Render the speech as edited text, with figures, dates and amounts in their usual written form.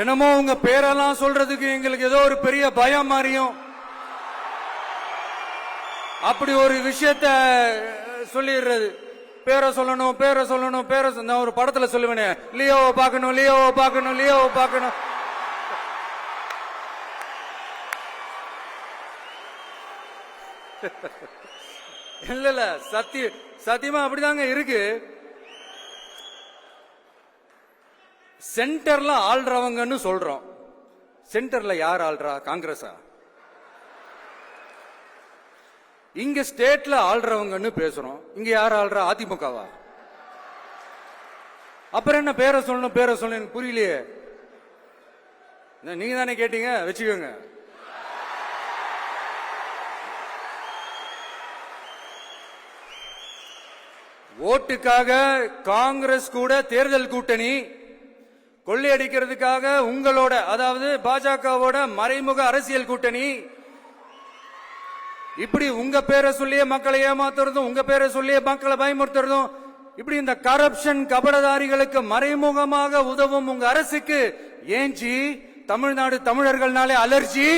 என்னமோ உங்க பேரெல்லாம் சொல்றதுக்கு எங்களுக்கு ஏதோ ஒரு பெரிய பயம் மாறியும் அப்படி ஒரு விஷயத்த சொல்லிடுறது. பேரை சொல்லணும் பேரை சொல்லணும் பேரை நான் ஒரு படத்துல சொல்லுவேனே, லியோவை பார்க்கணும் லியோவை பார்க்கணும் லியோவை பார்க்கணும். இல்ல இல்ல சத்தியமா அப்படிதாங்க இருக்கு. சென்டர்ல ஆள்றவங்கன்னு சொல்றோம். சென்டர்ல யார் ஆள்றா? காங்கிரஸா? இங்க ஸ்டேட்ல ஆள்றவங்கன்னு பேசுறோம். இங்க யார் ஆள்றா? அதிமுகவா? அப்புறம் என்ன பேரை சொல்லணும் பேரை சொல்லணும் புரியலையே. நீங்க தானே கேட்டீங்க, வச்சுக்கோங்க. ஓட்டுக்காக காங்கிரஸ் கூட தேர்தல் கூட்டணி, கொள்ளையடிக்கிறதுக்காக உங்களோட அதாவது பாஜகவோட மறைமுக அரசியல் கூட்டணி, இப்படி உங்க பேரை சொல்லியே மக்களை ஏமாத்துறதும் உங்க பேரை சொல்லியே மக்களை பயமுறுத்துறதும், இப்படி இந்த கரப்ஷன் கபடதாரிகளுக்கு மறைமுகமாக உதவும் உங்க அரசுக்கு ஏஞ்சி தமிழ்நாடு தமிழர்கள்னாலே அலர்ஜி.